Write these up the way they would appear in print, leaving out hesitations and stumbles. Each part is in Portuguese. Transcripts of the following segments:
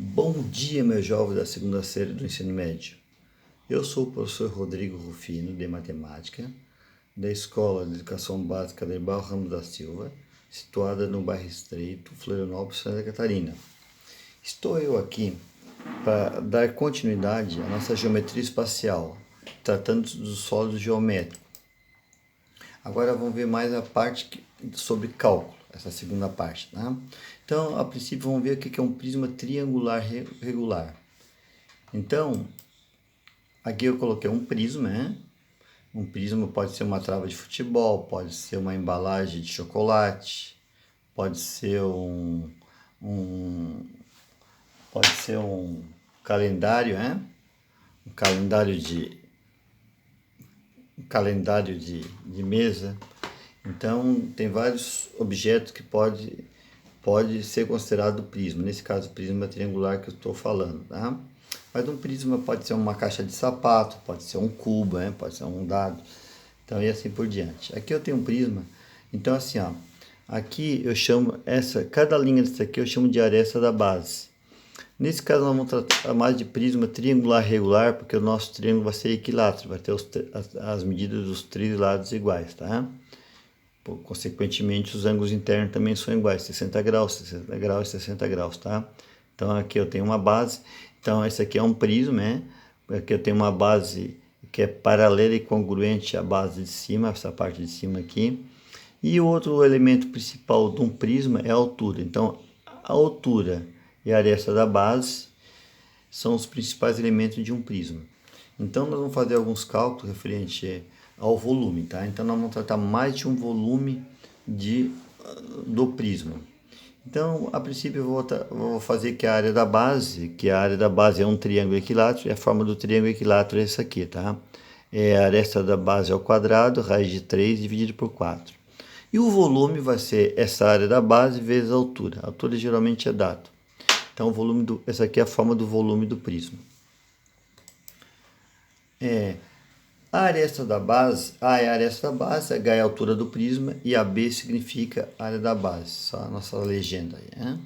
Bom dia, meu jovem da segunda série do ensino médio. Eu sou o professor Rodrigo Rufino, de Matemática, da Escola de Educação Básica Derbal Ramos da Silva, situada no bairro Estreito, Florianópolis, Santa Catarina. Estou eu aqui para dar continuidade à nossa geometria espacial, tratando dos sólidos geométricos. Agora vamos ver mais a parte sobre cálculo, essa segunda parte, tá? Então, a princípio, vamos ver o que é um prisma triangular regular. Então, aqui eu coloquei um prisma, né? Um prisma pode ser uma trava de futebol, pode ser uma embalagem de chocolate, pode ser pode ser um calendário, né? Um calendário de mesa. Então, tem vários objetos que pode ser considerado prisma. Nesse caso, o prisma triangular que eu estou falando, tá? Mas um prisma pode ser uma caixa de sapato, pode ser um cubo, né? Pode ser um dado, então e assim por diante. Aqui eu tenho um prisma, então assim, ó, aqui eu chamo cada linha dessa aqui eu chamo de aresta da base. Nesse caso nós vamos tratar mais de prisma triangular regular, porque o nosso triângulo vai ser equilátero, vai ter as medidas dos três lados iguais, tá? Consequentemente, os ângulos internos também são iguais, 60 graus, 60 graus e 60 graus, tá? Então, aqui eu tenho uma base. Então, esse aqui é um prisma, né? Aqui eu tenho uma base que é paralela e congruente à base de cima, essa parte de cima aqui. E o outro elemento principal de um prisma é a altura. Então, a altura e a aresta da base são os principais elementos de um prisma. Então, nós vamos fazer alguns cálculos referente ao volume, tá? Então, nós vamos tratar mais de um volume do prisma. Então, a princípio, eu vou fazer que a área da base, é um triângulo equilátero, e a forma do triângulo equilátero é essa aqui, tá? A aresta da base ao quadrado, raiz de 3 dividido por 4. E o volume vai ser essa área da base vezes a altura. A altura geralmente é dado. Então, essa aqui é a forma do volume do prisma. A aresta da base, A é a aresta da base, H é a altura do prisma e a B significa área da base, só a nossa legenda aí, né?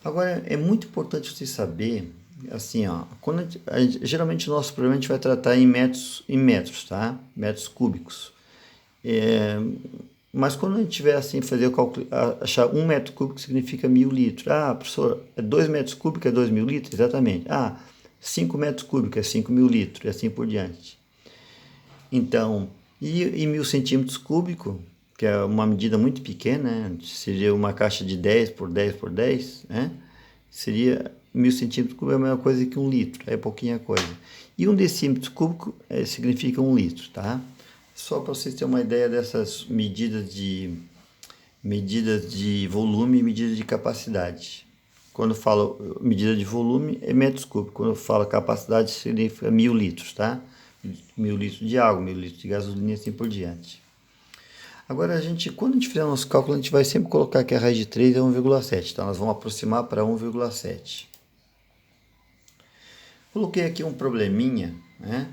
Agora, é muito importante você saber, assim, ó, geralmente o nosso problema a gente vai tratar em metros, tá? Metros cúbicos. Mas quando a gente tiver assim, fazer o cálculo, achar 1 metro cúbico significa 1000 litros. Ah, professor, 2 metros cúbicos é 2000 litros? Exatamente. Ah, 5 metros cúbicos é 5000 litros, e assim por diante. Então, e 1000 centímetros cúbicos, que é uma medida muito pequena, né? Seria uma caixa de 10 por 10 por 10, né? Seria 1000 centímetros cúbicos é a mesma coisa que 1 litro, é pouquinha coisa. E 1 decímetro cúbico significa 1 litro, tá? Só para vocês terem uma ideia dessas medidas de volume e medidas de capacidade. Quando eu falo medida de volume, é metros cúbicos. Quando eu falo capacidade, significa 1000 litros, tá? 1000 litros de água, 1000 litros de gasolina e assim por diante. Agora, quando a gente fizer nosso cálculo, a gente vai sempre colocar que a raiz de 3 é 1,7. Então, nós vamos aproximar para 1,7. Coloquei aqui um probleminha, né?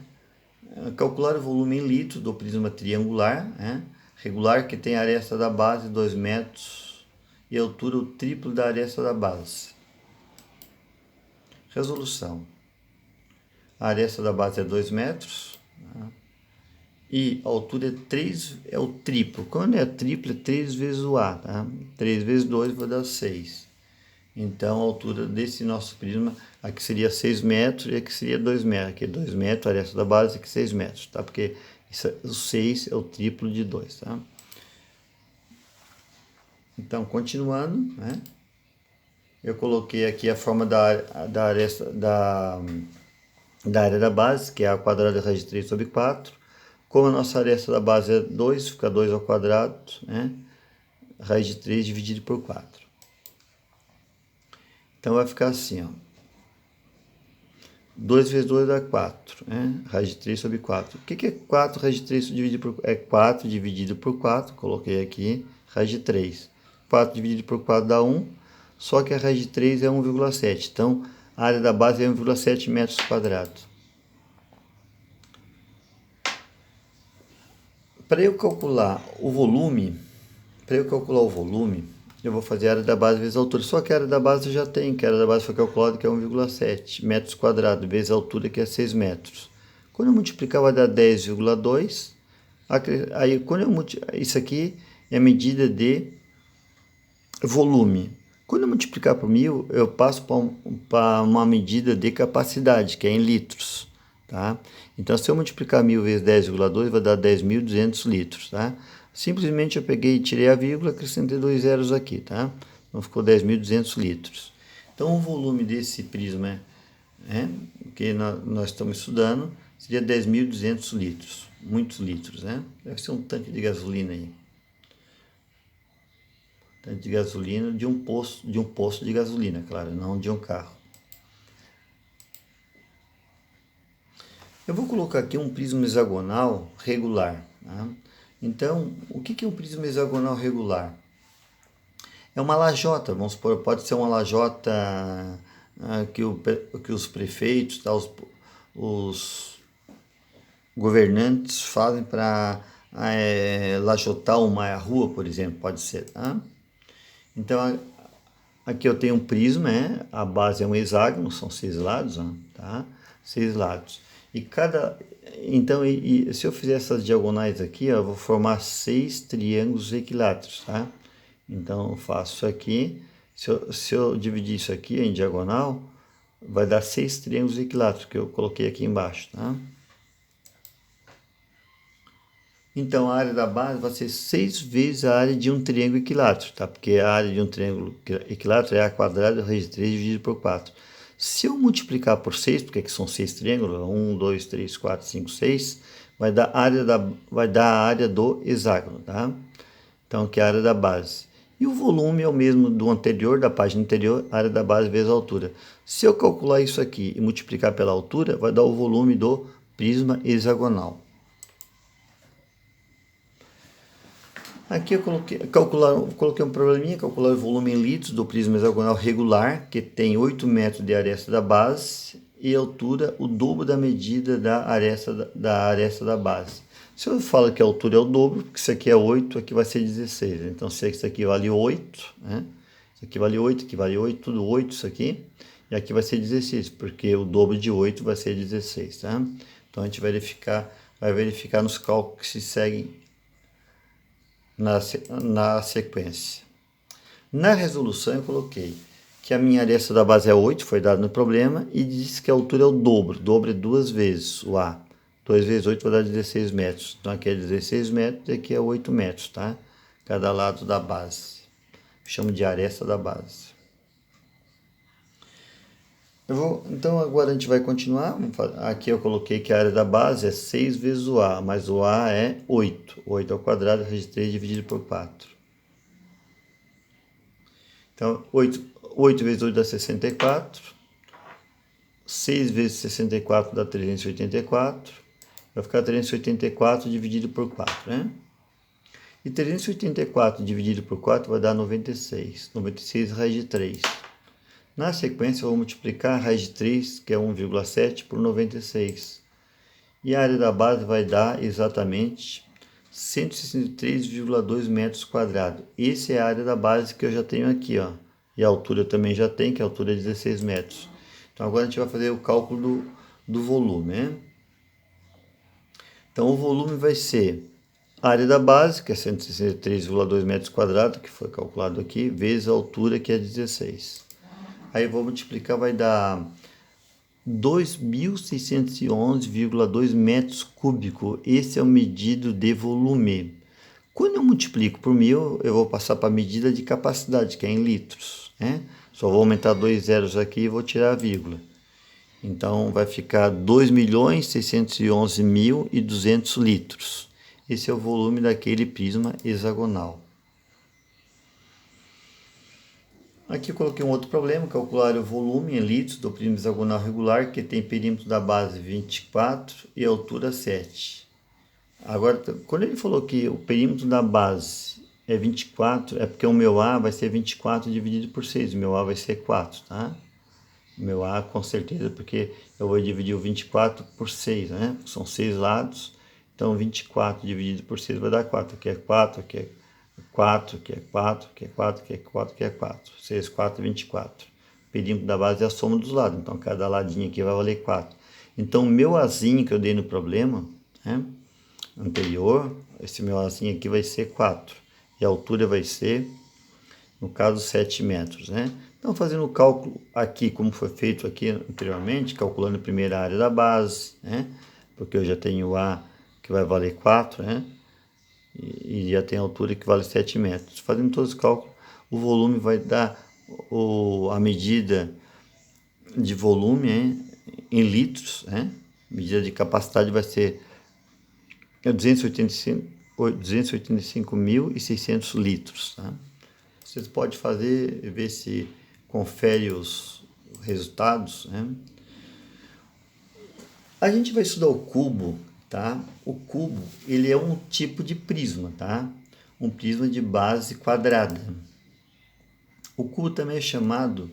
Calcular o volume em litros do prisma triangular, né? Regular, que tem a aresta da base 2 metros e a altura o triplo da aresta da base. Resolução. A aresta da base é 2 metros, né? E a altura é o triplo. Quando é triplo, é 3 vezes o A, tá? 3 vezes 2 vai dar 6. Então, a altura desse nosso prisma, aqui seria 6 metros e aqui seria 2 metros. Aqui é 2 metros, a aresta da base, aqui 6 metros, tá? Porque o 6 é o triplo de 2, tá? Então, continuando, né? Eu coloquei aqui a forma da área da base, que é a ao quadrado raiz de 3 sobre 4. Como a nossa aresta da base é 2, fica 2 ao quadrado, né? Raiz de 3 dividido por 4. Então, vai ficar assim, ó. 2 vezes 2 dá 4, né? Raiz de 3 sobre 4. O que é 4 raiz de 3 dividido por 4? É 4 dividido por 4, coloquei aqui, raiz de 3. 4 dividido por 4 dá 1, só que a raiz de 3 é 1,7. Então, a área da base é 1,7 metros quadrados. Para eu calcular o volume, eu vou fazer a área da base vezes a altura. Só que a área da base eu já tenho, que a área da base foi calculada, que é 1,7 metros quadrados, vezes a altura, que é 6 metros. Quando eu multiplicar, vai dar 10,2. Aí, quando eu isso aqui é a medida de volume. Quando eu multiplicar por 1000, eu passo para uma medida de capacidade, que é em litros. Tá? Então, se eu multiplicar 1000 vezes 10,2, vai dar 10.200 litros. Tá? Simplesmente eu peguei e tirei a vírgula, acrescentei 2 zeros aqui. Tá? Então, ficou 10.200 litros. Então, o volume desse prisma, que nós estamos estudando, seria 10.200 litros. Muitos litros, né? Deve ser um tanque de gasolina aí. Tanque de gasolina de um posto de gasolina, claro, não de um carro. Eu vou colocar aqui um prisma hexagonal regular. Tá? Então, o que é um prisma hexagonal regular? É uma lajota, vamos supor, pode ser uma lajota que os prefeitos, tá, os governantes fazem para lajotar uma rua, por exemplo, pode ser. Tá? Então, aqui eu tenho um prisma, a base é um hexágono, são 6 lados, tá? 6 lados. Então, se eu fizer essas diagonais aqui, eu vou formar 6 triângulos equiláteros, tá? Então, eu faço isso aqui. Se eu dividir isso aqui em diagonal, vai dar 6 triângulos equiláteros, que eu coloquei aqui embaixo, tá? Então, a área da base vai ser 6 vezes a área de um triângulo equilátero, tá? Porque a área de um triângulo equilátero é a quadrada raiz de 3 dividido por 4. Se eu multiplicar por 6, porque aqui são 6 triângulos, 1, 2, 3, 4, 5, 6, vai dar a área do hexágono, tá? Então, que é a área da base. E o volume é o mesmo do anterior, da página anterior, área da base vezes a altura. Se eu calcular isso aqui e multiplicar pela altura, vai dar o volume do prisma hexagonal. Aqui eu coloquei um probleminha, calcular o volume em litros do prisma hexagonal regular, que tem 8 metros de aresta da base e altura o dobro da medida da aresta da base. Se eu falo que a altura é o dobro, porque isso aqui é 8, aqui vai ser 16. Então, se isso aqui vale 8, né? Isso aqui vale 8, aqui vale 8, tudo 8 isso aqui. E aqui vai ser 16, porque o dobro de 8 vai ser 16, tá? Então, a gente vai verificar nos cálculos que se seguem na sequência. Na resolução eu coloquei que a minha aresta da base é 8, foi dado no problema, e disse que a altura é o dobro. O dobro é 2 vezes o A. 2 vezes 8 vai dar 16 metros. Então aqui é 16 metros e aqui é 8 metros, tá? Cada lado da base. Chamo de aresta da base. Então agora a gente vai continuar. Aqui eu coloquei que a área da base é 6 vezes o A, mas o A é 8. 8 ao quadrado, raiz de 3 dividido por 4. Então, 8 vezes 8 dá 64. 6 vezes 64 dá 384. Vai ficar 384 dividido por 4, né? E 384 dividido por 4 vai dar 96. 96 raiz de 3. Na sequência, eu vou multiplicar a raiz de 3, que é 1,7, por 96. E a área da base vai dar exatamente 163,2 metros quadrados. Essa é a área da base que eu já tenho aqui, ó. E a altura eu também já tenho, que a altura é 16 metros. Então, agora a gente vai fazer o cálculo do volume, né? Então, o volume vai ser a área da base, que é 163,2 metros quadrados, que foi calculado aqui, vezes a altura, que é 16. Aí eu vou multiplicar, vai dar 2.611,2 metros cúbicos. Esse é o medido de volume. Quando eu multiplico por 1000, eu vou passar para a medida de capacidade, que é em litros, né? Só vou aumentar 2 zeros aqui e vou tirar a vírgula. Então, vai ficar 2.611.200 litros. Esse é o volume daquele prisma hexagonal. Aqui eu coloquei um outro problema, calcular o volume em litros do prisma hexagonal regular, que tem perímetro da base 24 e altura 7. Agora, quando ele falou que o perímetro da base é 24, é porque o meu A vai ser 24 dividido por 6, o meu A vai ser 4, tá? O meu A com certeza, porque eu vou dividir o 24 por 6, né? São 6 lados, então 24 dividido por 6 vai dar 4, aqui é 4, aqui é 4, que é 4, que é 4, que é 4, que é 4. 6, 4, 24. O perímetro da base é a soma dos lados, então cada ladinho aqui vai valer 4. Então o meu azinho que eu dei no problema, né, anterior, esse meu azinho aqui vai ser 4. E a altura vai ser, no caso, 7 metros, né? Então, fazendo o cálculo aqui, como foi feito aqui anteriormente, calculando a primeira área da base, né? Porque eu já tenho o A que vai valer 4, né? E já tem a altura que vale 7 metros. Fazendo todos os cálculos, o volume vai dar a medida de volume, hein, em litros, né? A medida de capacidade vai ser 285.600 litros. Tá? Vocês podem fazer, ver se confere os resultados. Né? A gente vai estudar o cubo, tá? O cubo, ele é um tipo de prisma, tá? Um prisma de base quadrada. O cubo também é chamado,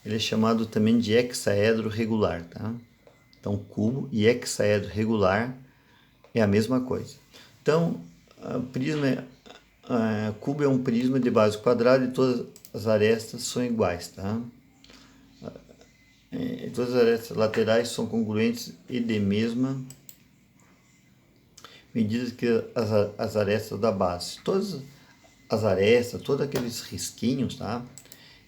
ele é chamado também de hexaedro regular, tá? Então, cubo e hexaedro regular é a mesma coisa. Então, cubo é um prisma de base quadrada e todas as arestas são iguais, tá? Todas as arestas laterais são congruentes e de mesma medida que as arestas da base. Todas as arestas, todos aqueles risquinhos, tá?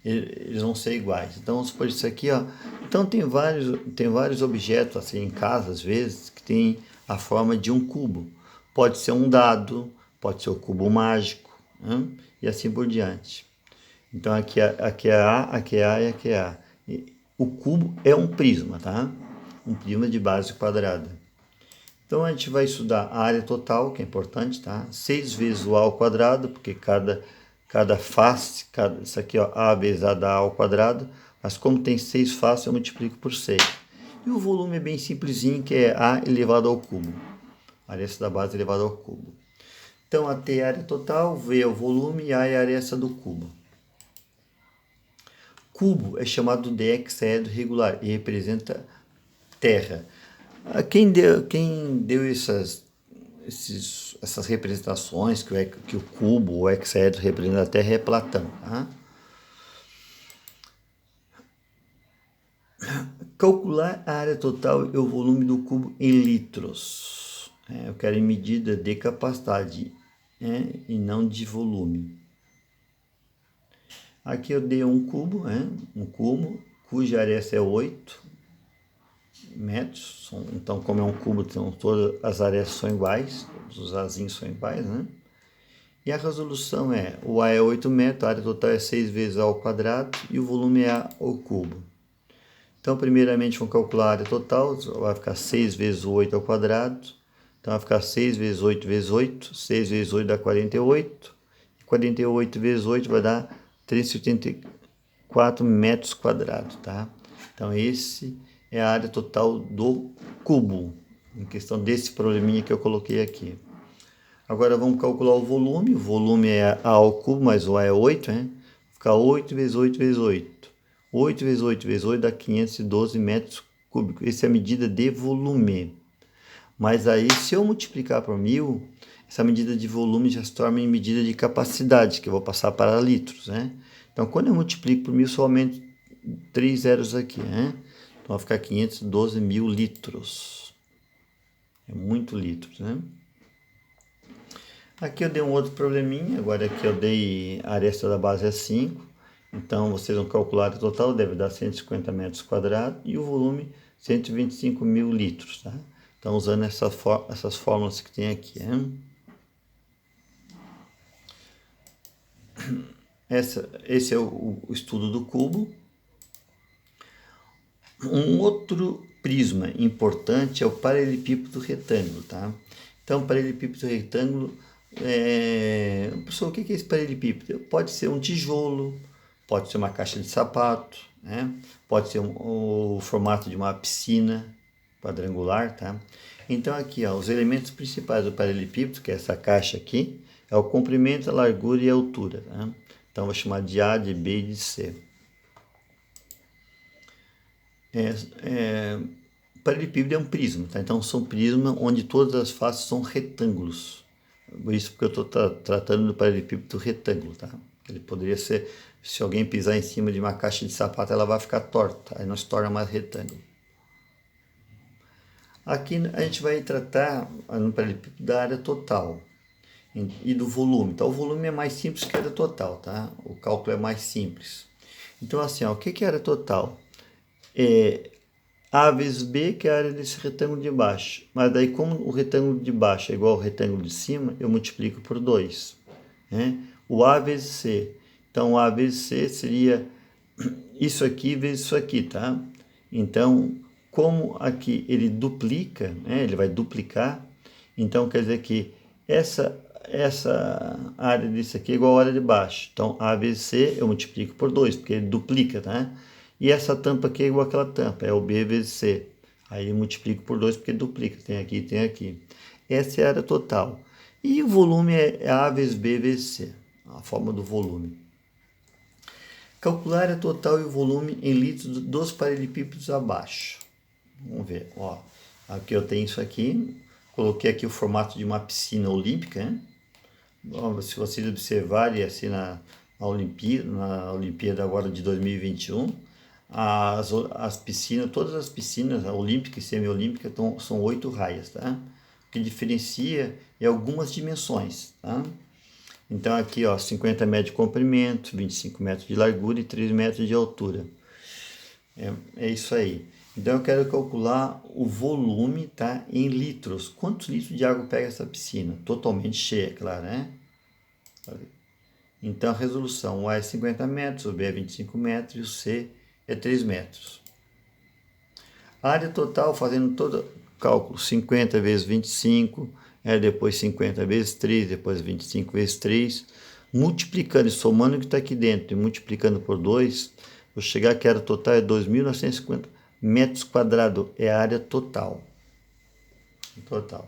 Eles vão ser iguais. Então, vamos supor isso aqui, ó. Então, tem vários objetos, assim, em casa, às vezes, que tem a forma de um cubo. Pode ser um dado, pode ser o cubo mágico, né? E assim por diante. Então, aqui é A, aqui é A e aqui é A. O cubo é um prisma, tá? Um prisma de base quadrada. Então, a gente vai estudar a área total, que é importante, tá? 6 vezes o A ao quadrado, porque cada face, isso aqui, ó, A vezes A dá A ao quadrado, mas como tem 6 faces, eu multiplico por 6. E o volume é bem simplesinho, que é A elevado ao cubo. A aresta da base elevada ao cubo. Então, a T é a área total, V é o volume e A é a aresta do cubo. Cubo é chamado de hexaedro regular e representa terra. Quem deu essas representações que o cubo, o hexaedro representa a Terra é Platão. Tá? Calcular a área total e o volume do cubo em litros. Eu quero em medida de capacidade, e não de volume. Aqui eu dei um cubo, um cubo cuja aresta é 8 metros. Então, como é um cubo, então, todas as arestas são iguais, todos os azinhos são iguais, né? E a resolução o A é 8 metros, a área total é 6 vezes A ao quadrado e o volume é A ao cubo. Então, primeiramente, vamos calcular a área total, vai ficar 6 vezes o 8 ao quadrado. Então, vai ficar 6 vezes 8 vezes 8, 6 vezes 8 dá 48. 48 vezes 8 vai dar 374 metros quadrados, tá? Então, esse é a área total do cubo, em questão desse probleminha que eu coloquei aqui. Agora vamos calcular o volume. O volume é A ao cubo, mas o A é 8, né? Fica 8 vezes 8 vezes 8. 8 vezes 8 vezes 8 dá 512 metros cúbicos. Essa é a medida de volume. Mas aí, se eu multiplicar por 1000, essa medida de volume já se torna em medida de capacidade, que eu vou passar para litros, né? Então, quando eu multiplico por 1000, só aumento 3 zeros aqui, né? Então, vai ficar 512 mil litros. É muito litros, né? Aqui eu dei um outro probleminha, agora aqui eu dei a aresta da base é 5, então vocês vão calcular o total, deve dar 150 metros quadrados e o volume 125 mil litros, tá? Então usando essas fórmulas que tem aqui, né? Esse é o estudo do cubo. Um outro prisma importante é o paralelepípedo retângulo, tá? Então, paralelepípedo retângulo, pessoal, o que é esse paralelepípedo? Pode ser um tijolo, pode ser uma caixa de sapato, né? Pode ser o formato de uma piscina quadrangular, tá? Então, aqui, ó, os elementos principais do paralelepípedo, que é essa caixa aqui, é o comprimento, a largura e a altura, tá? Então, vou chamar de A, de B e de C. Paralelepípedo é um prisma, tá? Então são prismas onde todas as faces são retângulos, Isso porque eu estou tratando do paralelepípedo retângulo, tá? Ele poderia ser, se alguém pisar em cima de uma caixa de sapato, ela vai ficar torta, aí não se torna mais retângulo. Aqui a gente vai tratar no paralelepípedo da área total e do volume. Então, o volume é mais simples que a área total, tá? O cálculo é mais simples. Então, assim, ó, o que é a área total? É A vezes B, que é a área desse retângulo de baixo. Mas daí, como o retângulo de baixo é igual ao retângulo de cima, eu multiplico por 2. Né? O A vezes C. Então, o A vezes C seria isso aqui vezes isso aqui, tá? Então, como aqui ele duplica, né? Ele vai duplicar, então quer dizer que essa área disso aqui é igual à área de baixo. Então, A vezes C eu multiplico por 2, porque ele duplica, tá? E essa tampa aqui é igual àquela tampa, é o B vezes C. Aí eu multiplico por 2 porque duplica, tem aqui e tem aqui. Essa é a área total. E o volume é A vezes B vezes C, a forma do volume. Calcular a área total e o volume em litros dos paralelepípedos abaixo. Vamos ver, ó. Aqui eu tenho isso aqui. Coloquei aqui o formato de uma piscina olímpica, né? Se vocês observarem assim na Olimpíada agora de 2021, as piscinas, todas as piscinas olímpicas e semiolímpicas são 8 raias, tá? O que diferencia é algumas dimensões, tá? Então aqui, ó, 50 metros de comprimento, 25 metros de largura e 3 metros de altura. É isso aí. Então eu quero calcular o volume, tá, em litros. Quantos litros de água pega essa piscina? Totalmente cheia, claro, né? Então a resolução, o A é 50 metros, o B é 25 metros e o C é 3 metros. A área total, fazendo todo o cálculo, 50 vezes 25, depois 50 vezes 3, depois 25 vezes 3, multiplicando e somando o que está aqui dentro e multiplicando por 2, vou chegar que a área total é 2.950 metros quadrados, é a área total. Total.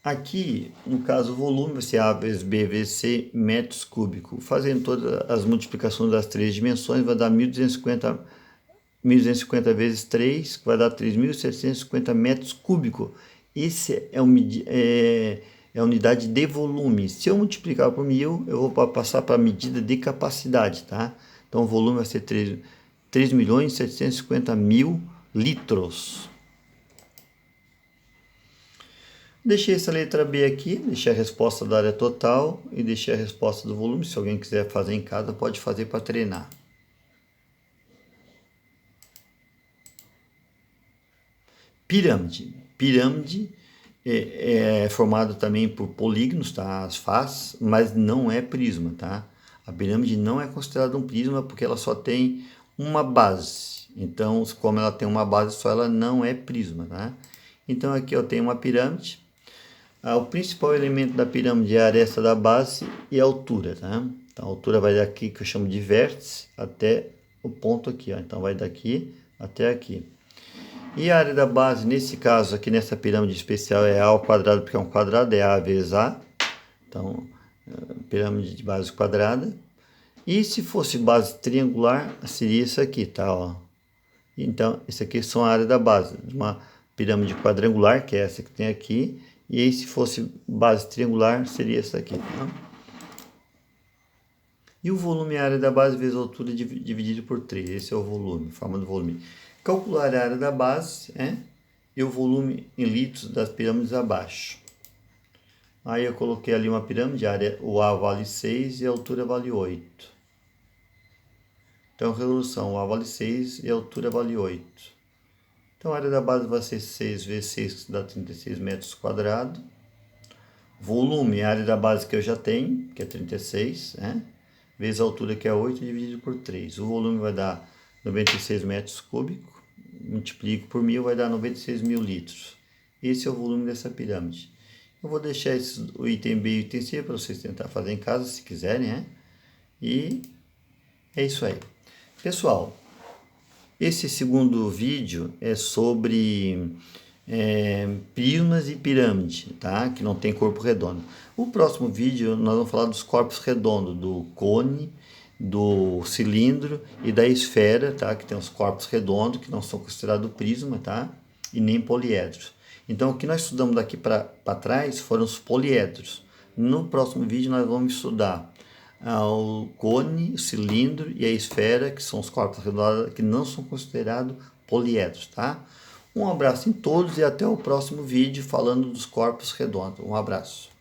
Aqui, no caso, o volume vai ser A vezes B vezes C metros cúbicos. Fazendo todas as multiplicações das três dimensões, vai dar 1.250 vezes 3, que vai dar 3.750 metros cúbicos. Isso é a unidade de volume. Se eu multiplicar por 1.000, eu vou passar para a medida de capacidade, tá? Então, o volume vai ser 3.750.000 litros. Deixei essa letra B aqui, deixei a resposta da área total e deixei a resposta do volume. Se alguém quiser fazer em casa, pode fazer para treinar. Pirâmide. Pirâmide é formado também por polígonos, tá? As faces, mas não é prisma, tá? A pirâmide não é considerada um prisma porque ela só tem uma base. Então, como ela tem uma base só, ela não é prisma, tá? Então, aqui eu tenho uma pirâmide. O principal elemento da pirâmide é a aresta da base e a altura, tá? Então, a altura vai daqui, que eu chamo de vértice, até o ponto aqui, ó. Então, vai daqui até aqui. E a área da base, nesse caso aqui, nessa pirâmide especial, é A ao quadrado, porque é um quadrado, é A vezes A. Então, pirâmide de base quadrada. E se fosse base triangular, seria isso aqui, tá? Ó. Então, isso aqui são a área da base, de uma pirâmide quadrangular, que é essa que tem aqui. E aí, se fosse base triangular, seria essa aqui, tá? E o volume é a área da base vezes a altura dividido por 3. Esse é o volume, forma do volume. Calcular a área da base e o volume em litros das pirâmides abaixo. Aí eu coloquei ali uma pirâmide, o A vale 6 e a altura vale 8. Então, resolução, o A vale 6 e a altura vale 8. Então, a área da base vai ser 6 vezes 6, que dá 36 metros quadrados. Volume, a área da base que eu já tenho, que é 36, né? Vezes a altura, que é 8, dividido por 3. O volume vai dar 96 metros cúbicos. Multiplico por 1.000, vai dar 96.000 litros. Esse é o volume dessa pirâmide. Eu vou deixar o item B e o item C para vocês tentar fazer em casa, se quiserem, né? E é isso aí. Pessoal, esse segundo vídeo é sobre prismas e pirâmide, tá? Que não tem corpo redondo. O próximo vídeo nós vamos falar dos corpos redondos, do cone, do cilindro e da esfera, tá? Que tem os corpos redondos, que não são considerados prisma, tá? E nem poliedros. Então, o que nós estudamos daqui para trás foram os poliedros. No próximo vídeo, nós vamos estudar o cone, o cilindro e a esfera, que são os corpos redondos, que não são considerados poliedros, tá? Um abraço em todos e até o próximo vídeo falando dos corpos redondos. Um abraço.